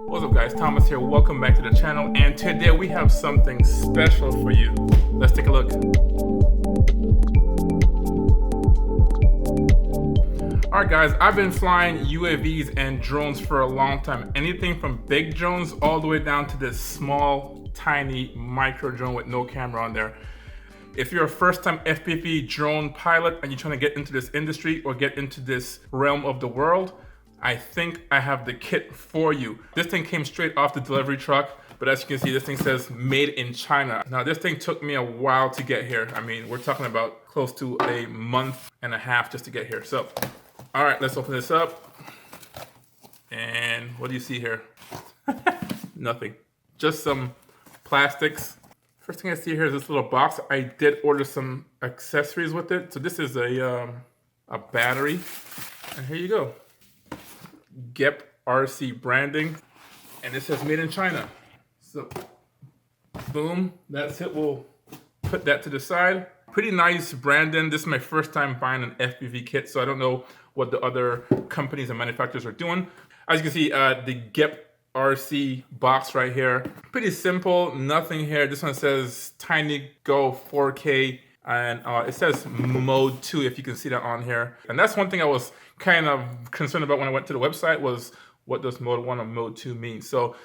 What's up guys, Thomas here, welcome back to the channel, and today we have something special for you. Let's take a look. Alright guys, I've been flying UAVs and drones for a long time. Anything from big drones all the way down to this small, tiny micro drone with no camera on there. If you're a first-time FPV drone pilot and you're trying to get into this industry or get into this realm of the world, I think I have the kit for you. This thing came straight off the delivery truck, but as you can see, this thing says made in China. Now this thing took me a while to get here. I mean, we're talking about close to a month and a half just to get here. So, all right, let's open this up. And what do you see here? Nothing, just some plastics. First thing I see here is this little box. I did order some accessories with it. So this is a battery, and here you go. GEPRC branding, and it says made in China. So boom, that's it. We'll put that to the side. Pretty nice branding. This is my first time buying an FPV kit, so I don't know what the other companies and manufacturers are doing. As you can see, the GEPRC box right here, pretty simple, nothing here. This one says Tiny Go 4K, and it says mode 2, if you can see that on here. And that's one thing I was kind of concerned about when I went to the website, was what does mode 1 and mode 2 mean. So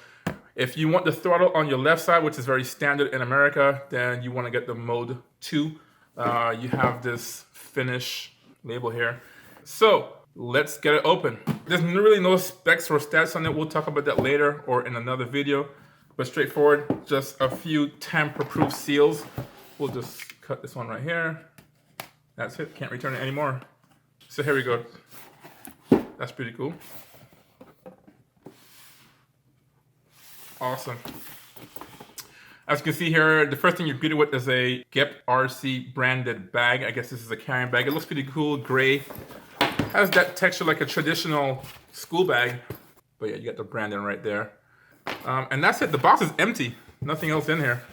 if you want the throttle on your left side, which is very standard in America, then you want to get the mode 2. You have this finish label here. So let's get it open. There's really no specs or stats on it. We'll talk about that later or in another video, but straightforward, just a few tamper-proof seals. We'll just cut this one right here. That's it, can't return it anymore. So here we go. That's pretty cool. Awesome. As you can see here, the first thing you're greeted with is a GEPRC branded bag. I guess this is a carrying bag. It looks pretty cool, gray. Has that texture like a traditional school bag. But yeah, you got the branding right there. And that's it, the box is empty. Nothing else in here.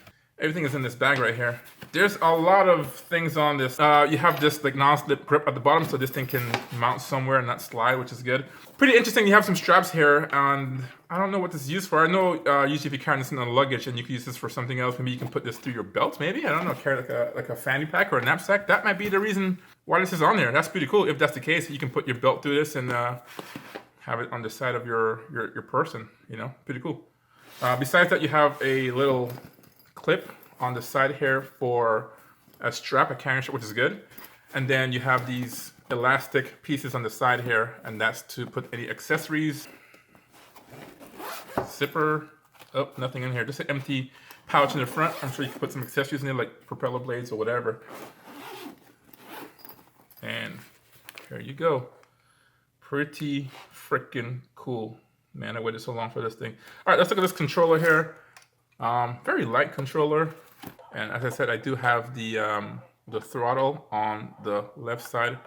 Everything is in this bag right here. There's a lot of things on this. You have this like non-slip grip at the bottom, so this thing can mount somewhere and not slide, which is good. Pretty interesting. You have some straps here, and I don't know what this is used for. I know usually if you carry this in the luggage and you can use this for something else, maybe you can put this through your belt, maybe. I don't know, carry like a fanny pack or a knapsack. That might be the reason why this is on there. That's pretty cool. If that's the case, you can put your belt through this and have it on the side of your person, you know, pretty cool. Besides that, you have a little clip on the side here for a strap, a carrying strap, which is good. And then you have these elastic pieces on the side here, and that's to put any accessories. Zipper. Oh, nothing in here. Just an empty pouch in the front. I'm sure you can put some accessories in there, like propeller blades or whatever. And here you go. Pretty freaking cool. Man, I waited so long for this thing. All right, let's look at this controller here. Very light controller, and as I said, I do have the throttle on the left side.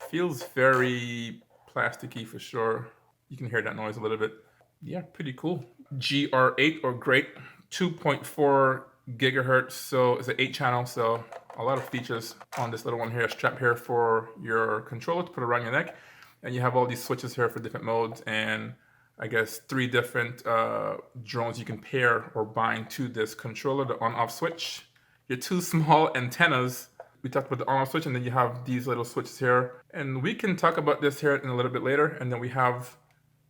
Feels very plasticky for sure. You can hear that noise a little bit. Yeah, pretty cool. GR8 or great, 2.4 gigahertz. So it's an 8-channel. So a lot of features on this little one here. A strap here for your controller to put around your neck, and you have all these switches here for different modes, and I guess 3 different drones you can pair or bind to this controller, the on-off switch, your 2 small antennas. We talked about the on-off switch, and then you have these little switches here. And we can talk about this here in a little bit later. And then we have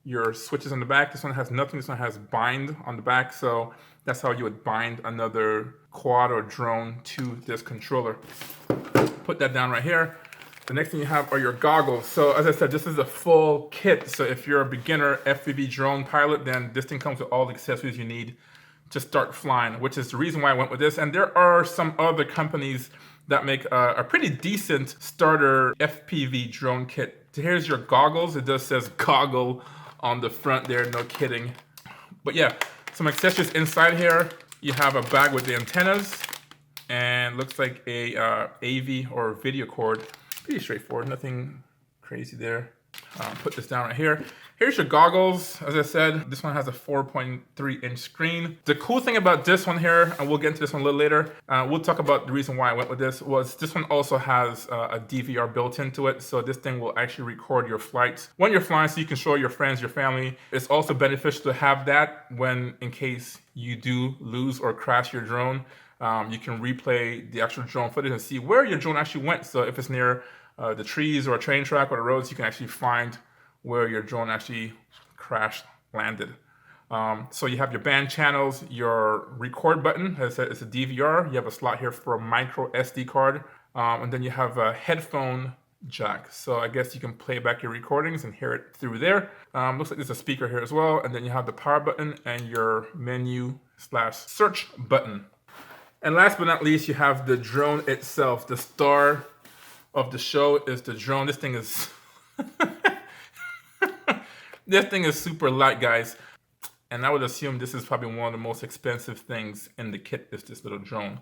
your switches on the back. This one has nothing. This one has bind on the back. So that's how you would bind another quad or drone to this controller. Put that down right here. The next thing you have are your goggles. So as I said, this is a full kit. So if you're a beginner FPV drone pilot, then this thing comes with all the accessories you need to start flying, which is the reason why I went with this. And there are some other companies that make a pretty decent starter FPV drone kit. So here's your goggles. It does says goggle on the front there, no kidding. But yeah, some accessories inside here. You have a bag with the antennas, and looks like a AV or video cord. Pretty straightforward, nothing crazy there. Put this down right here. Here's your goggles. As I said, this one has a 4.3-inch screen. The cool thing about this one here, and we'll get into this one a little later, we'll talk about the reason why I went with this, was this one also has a DVR built into it. So this thing will actually record your flights when you're flying, so you can show your friends, your family. It's also beneficial to have that when, in case you do lose or crash your drone, you can replay the actual drone footage and see where your drone actually went. So if it's near the trees or a train track or the roads, you can actually find where your drone actually crashed, landed. So you have your band channels, your record button, as it's a DVR. You have a slot here for a micro SD card. And then you have a headphone jack. So I guess you can play back your recordings and hear it through there. Looks like there's a speaker here as well. And then you have the power button and your menu/search button. And last but not least, you have the drone itself. The star of the show is the drone. This thing is this thing is super light, guys. And I would assume this is probably one of the most expensive things in the kit, is this little drone.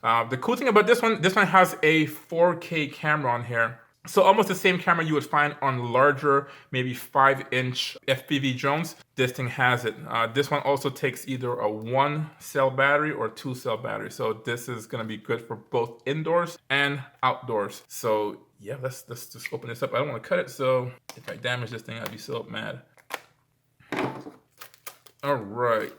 The cool thing about this one has a 4K camera on here. So almost the same camera you would find on larger, maybe 5-inch FPV drones. This thing has it. This one also takes either a 1-cell battery or 2-cell battery. So this is gonna be good for both indoors and outdoors. So yeah, let's just open this up. I don't wanna cut it, so if I damage this thing, I'd be so mad. All right,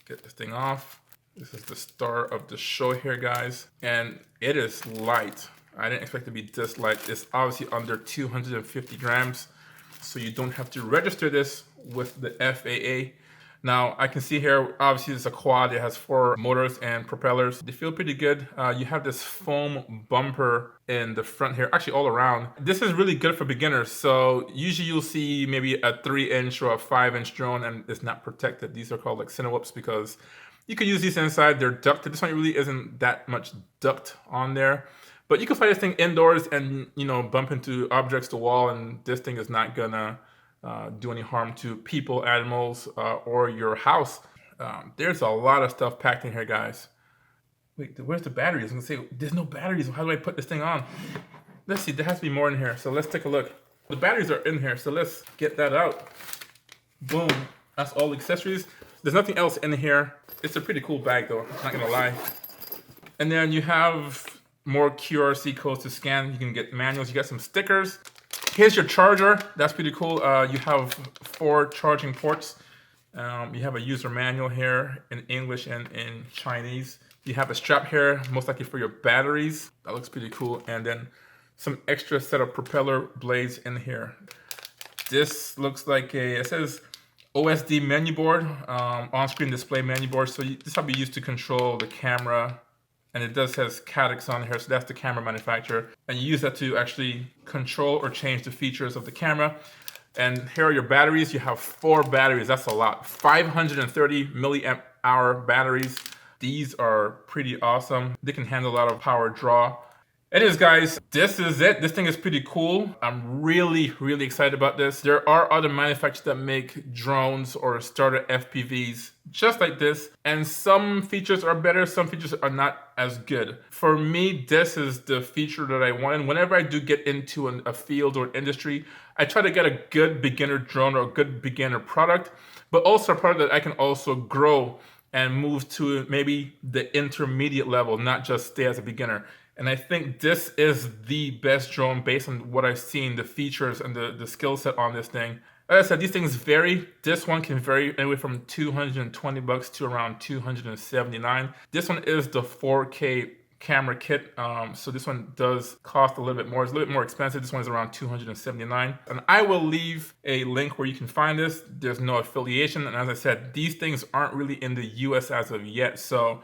get this thing off. This is the star of the show here, guys. And it is light. I didn't expect it to be this light. It's obviously under 250 grams. So you don't have to register this with the FAA. Now I can see here, obviously it's a quad. It has 4 motors and propellers. They feel pretty good. You have this foam bumper in the front here, actually all around. This is really good for beginners. So usually you'll see maybe a 3-inch or a 5-inch drone and it's not protected. These are called like Cinewhoops because you can use these inside. They're ducted. This one really isn't that much duct on there. But you can fly this thing indoors and, you know, bump into objects, the wall, and this thing is not gonna do any harm to people, animals, or your house. There's a lot of stuff packed in here, guys. Wait, where's the batteries? I'm gonna say, there's no batteries. How do I put this thing on? Let's see, there has to be more in here. So let's take a look. The batteries are in here, so let's get that out. Boom, that's all the accessories. There's nothing else in here. It's a pretty cool bag though, not gonna lie. And then you have more QRC codes to scan. You can get manuals, you got some stickers. Here's your charger. That's pretty cool. You have 4 charging ports. You have a user manual here in English and in Chinese. You have a strap here, most likely for your batteries. That looks pretty cool. And then some extra set of propeller blades in here. This looks like it says OSD menu board, on-screen display menu board. So this will be used to control the camera. And it does has Caddx on here, so that's the camera manufacturer. And you use that to actually control or change the features of the camera. And here are your batteries. You have 4 batteries, that's a lot. 530 milliamp hour batteries. These are pretty awesome. They can handle a lot of power draw. Anyways, guys, this is it. This thing is pretty cool. I'm really, really excited about this. There are other manufacturers that make drones or starter FPVs just like this. And some features are better, some features are not as good. For me, this is the feature that I want. Whenever I do get into a field or industry, I try to get a good beginner drone or a good beginner product, but also a product that I can also grow and move to maybe the intermediate level, not just stay as a beginner. And I think this is the best drone based on what I've seen, the features and the skill set on this thing. As I said, these things vary. This one can vary anywhere from $220 to around $279. This one is the 4K camera kit. So this one does cost a little bit more. It's a little bit more expensive. This one is around $279. And I will leave a link where you can find this. There's no affiliation. And as I said, these things aren't really in the US as of yet. So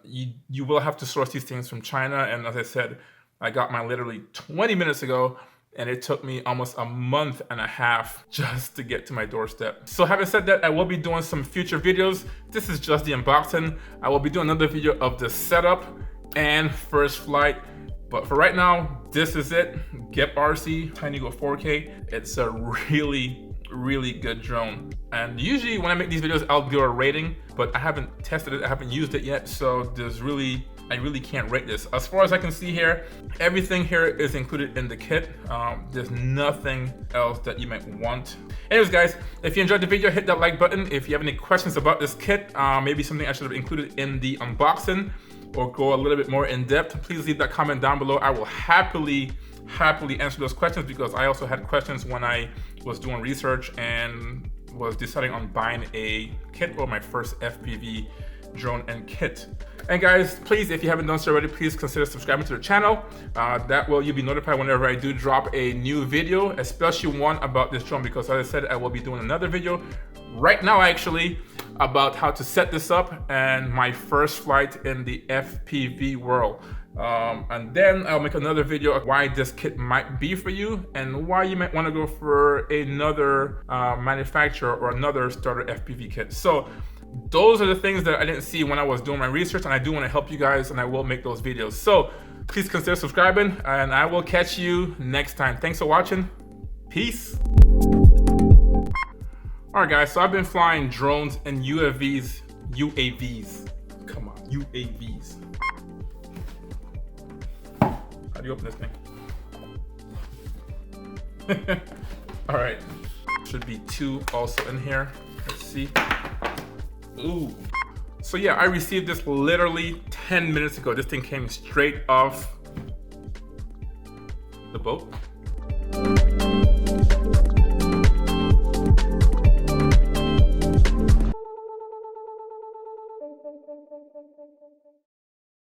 you will have to source these things from China. And as I said, I got mine literally 20 minutes ago. And it took me almost a month and a half just to get to my doorstep. So having said that, I will be doing some future videos. This is just the unboxing. I will be doing another video of the setup and first flight. But for right now, this is it. GEPRC Tiny Go 4K. It's a really, really good drone. And usually when I make these videos, I'll do a rating, but I haven't tested it. I haven't used it yet. So there's really I really can't rate this. As far as I can see here, everything here is included in the kit. There's nothing else that you might want. Anyways, guys, if you enjoyed the video, hit that like button. If you have any questions about this kit, maybe something I should have included in the unboxing, or go a little bit more in depth, please leave that comment down below. I will happily answer those questions, because I also had questions when I was doing research and was deciding on buying a kit or my first FPV drone and kit. And guys, please, if you haven't done so already, please consider subscribing to the channel. That way you'll be notified whenever I do drop a new video, especially one about this drone, because as I said, I will be doing another video right now actually about how to set this up and my first flight in the FPV world. And then I'll make another video of why this kit might be for you and why you might want to go for another manufacturer or another starter FPV kit. So those are the things that I didn't see when I was doing my research, and I do want to help you guys, and I will make those videos. So please consider subscribing, and I will catch you next time. Thanks for watching. Peace. All right, guys, so I've been flying drones and UAVs. Come on, UAVs. How do you open this thing? All right, should be 2 also in here. Let's see. Ooh. So yeah, I received this literally 10 minutes ago. This thing came straight off the boat.